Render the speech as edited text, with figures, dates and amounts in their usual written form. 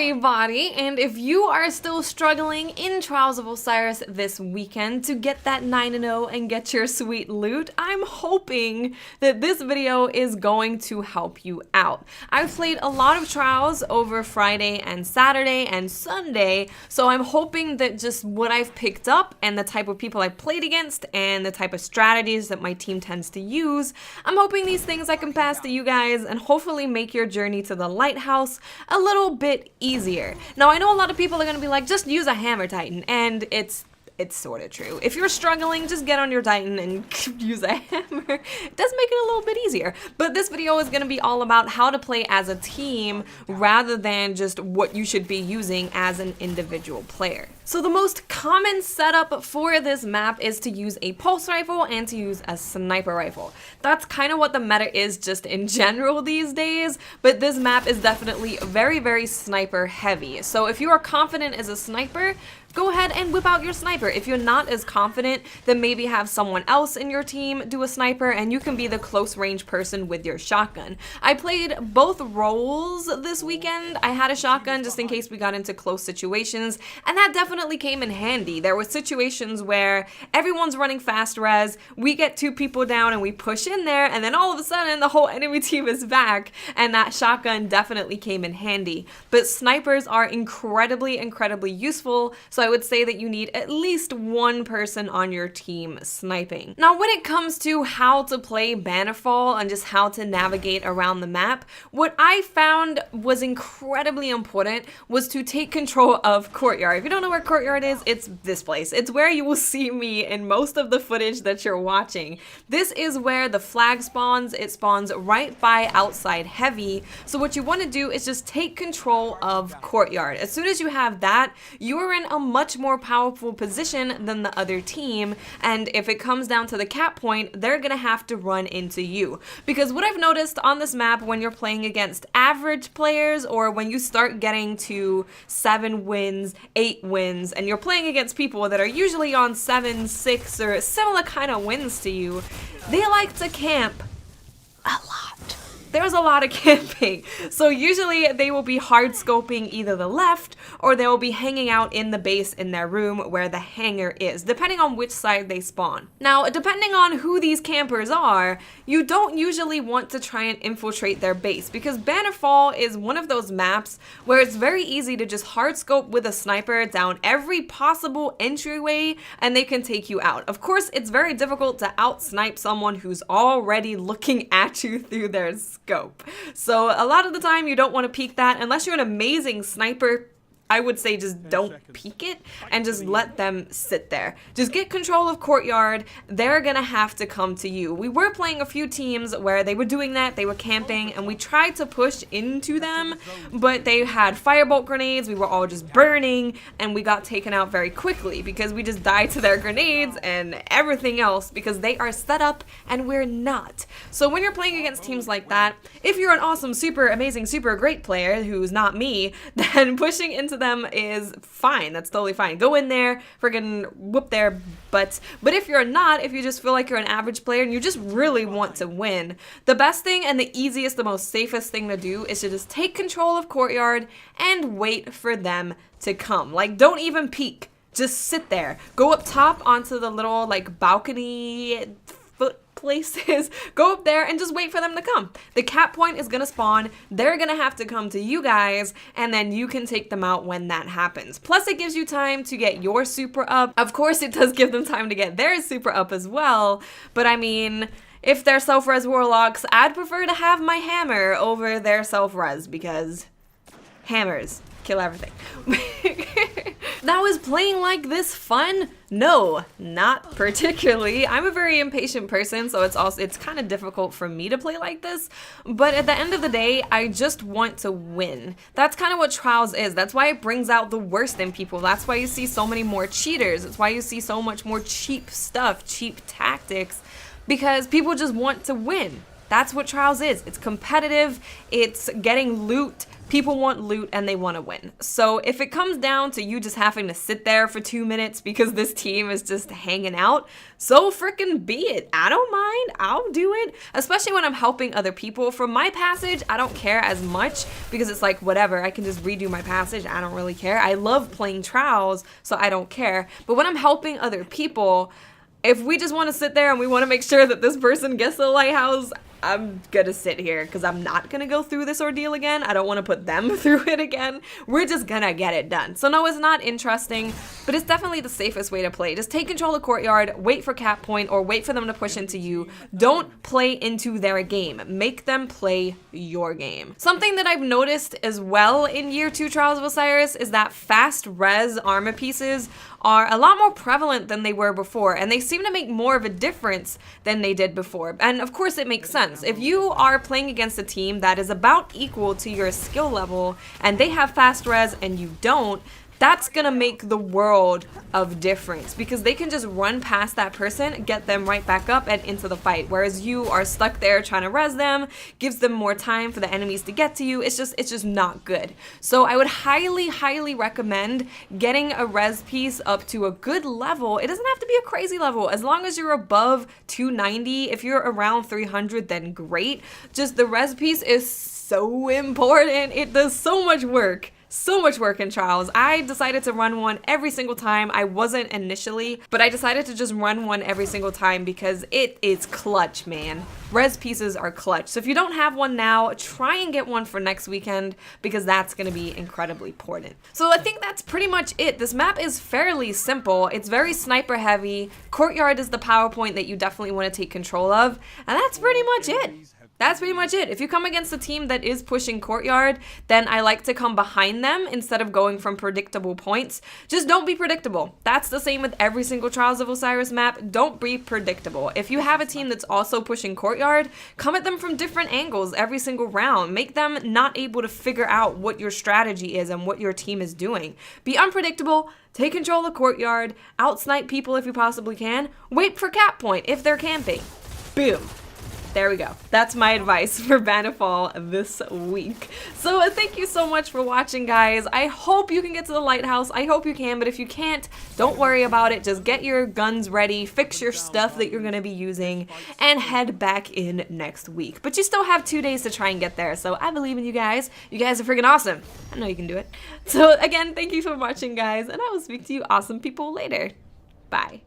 everybody, and if you are still struggling in Trials of Osiris this weekend to get that 9-0 and get your sweet loot, I'm hoping that this video is going to help you out. I've played a lot of Trials over Friday and Saturday and Sunday, so I'm hoping that just what I've picked up and the type of people I played against and the type of strategies that my team tends to use, I'm hoping these things I can pass to you guys and hopefully make your journey to the Lighthouse a little bit easier. Now, I know a lot of people are going to be like, just use a Hammer Titan, and it's sort of true. If you're struggling, just get on your Titan and use a hammer. It does make it a little bit easier. But this video is going to be all about how to play as a team rather than just what you should be using as an individual player. So the most common setup for this map is to use a pulse rifle and to use a sniper rifle. That's kind of what the meta is just in general these days, but this map is definitely very, very sniper heavy. So if you are confident as a sniper, go ahead and whip out your sniper. If you're not as confident, then maybe have someone else in your team do a sniper and you can be the close range person with your shotgun. I played both roles this weekend. I had a shotgun just in case we got into close situations, and that definitely came in handy. There were situations where everyone's running fast res, we get two people down and we push in there, and then all of a sudden the whole enemy team is back, and that shotgun definitely came in handy. But snipers are incredibly, incredibly useful, so I would say that you need at least one person on your team sniping. Now, when it comes to how to play Bannerfall and just how to navigate around the map, what I found was incredibly important was to take control of Courtyard. If you don't know where Courtyard is, it's this place. It's where you will see me in most of the footage that you're watching. This is where the flag spawns. It spawns right by outside heavy. So what you want to do is just take control of Courtyard. As soon as you have that, you are in a much more powerful position than the other team, and if it comes down to the cap point, they're gonna have to run into you. Because what I've noticed on this map when you're playing against average players, or when you start getting to 7 wins, 8 wins, and you're playing against people that are usually on 7, 6, or similar kind of wins to you, they like to camp a lot. There's a lot of camping. So usually they will be hard scoping either the left or they will be hanging out in the base in their room where the hangar is, depending on which side they spawn. Now, depending on who these campers are, you don't usually want to try and infiltrate their base, because Bannerfall is one of those maps where it's very easy to just hard scope with a sniper down every possible entryway and they can take you out. Of course, it's very difficult to out snipe someone who's already looking at you through their scope. So a lot of the time you don't want to peek that unless you're an amazing sniper. I would say just don't peek it and just let them sit there. Just get control of Courtyard. They're gonna have to come to you. We were playing a few teams where they were doing that, they were camping, and we tried to push into them, but they had firebolt grenades, we were all just burning, and we got taken out very quickly because we just died to their grenades and everything else because they are set up and we're not. So when you're playing against teams like that, if you're an awesome, super amazing, super great player who's not me, then pushing into them is fine. That's totally fine. Go in there, friggin' whoop their butts. But if you're not, if you just feel like you're an average player and you just really want to win, the best thing and the easiest, the most safest thing to do is to just take control of Courtyard and wait for them to come. Like, don't even peek. Just sit there. Go up top onto the little like balcony places, go up there and just wait for them to come. The cap point is gonna spawn, they're gonna have to come to you guys, and then you can take them out when that happens. Plus it gives you time to get your super up. Of course it does give them time to get their super up as well, but I mean, if they're self-res warlocks, I'd prefer to have my hammer over their self-res because hammers kill everything. Now, is playing like this fun? No, not particularly. I'm a very impatient person, so it's kind of difficult for me to play like this. But at the end of the day, I just want to win. That's kind of what Trials is. That's why it brings out the worst in people. That's why you see so many more cheaters. That's why you see so much more cheap stuff, cheap tactics, because people just want to win. That's what Trials is. It's competitive, it's getting loot. People want loot and they want to win. So if it comes down to you just having to sit there for 2 minutes because this team is just hanging out, so freaking be it. I don't mind. I'll do it. Especially when I'm helping other people. For my passage, I don't care as much because it's like, whatever, I can just redo my passage. I don't really care. I love playing Trials, so I don't care. But when I'm helping other people, if we just want to sit there and we want to make sure that this person gets the lighthouse, I'm gonna sit here because I'm not gonna go through this ordeal again. I don't want to put them through it again. We're just gonna get it done. So no, it's not interesting, but it's definitely the safest way to play. Just take control of Courtyard, wait for cap point, or wait for them to push into you. Don't play into their game. Make them play your game. Something that I've noticed as well in Year 2 Trials of Osiris is that fast res armor pieces are a lot more prevalent than they were before, and they seem to make more of a difference than they did before. And of course it makes sense. If you are playing against a team that is about equal to your skill level and they have fast res and you don't, that's gonna make the world of difference because they can just run past that person, get them right back up and into the fight. Whereas you are stuck there trying to res them, gives them more time for the enemies to get to you. It's just not good. So I would highly recommend getting a res piece up to a good level. It doesn't have to be a crazy level. As long as you're above 290, if you're around 300, then great. Just the res piece is so important. It does so much work. So much work in Trials. I decided to run one every single time. I wasn't initially, but I decided to just run one every single time because it is clutch, man. Res pieces are clutch. So if you don't have one now, try and get one for next weekend because that's going to be incredibly important. So I think that's pretty much it. This map is fairly simple. It's very sniper heavy. Courtyard is the power point that you definitely want to take control of, and that's pretty much it. That's pretty much it. If you come against a team that is pushing Courtyard, then I like to come behind them instead of going from predictable points. Just don't be predictable. That's the same with every single Trials of Osiris map. Don't be predictable. If you have a team that's also pushing Courtyard, come at them from different angles every single round. Make them not able to figure out what your strategy is and what your team is doing. Be unpredictable. Take control of Courtyard. Outsnipe people if you possibly can. Wait for cap point if they're camping. Boom. There we go. That's my advice for Bannerfall this week. So thank you so much for watching, guys. I hope you can get to the lighthouse. I hope you can, but if you can't, don't worry about it. Just get your guns ready, fix your stuff that you're going to be using, and head back in next week. But you still have 2 days to try and get there, so I believe in you guys. You guys are freaking awesome. I know you can do it. So again, thank you for watching, guys, and I will speak to you awesome people later. Bye.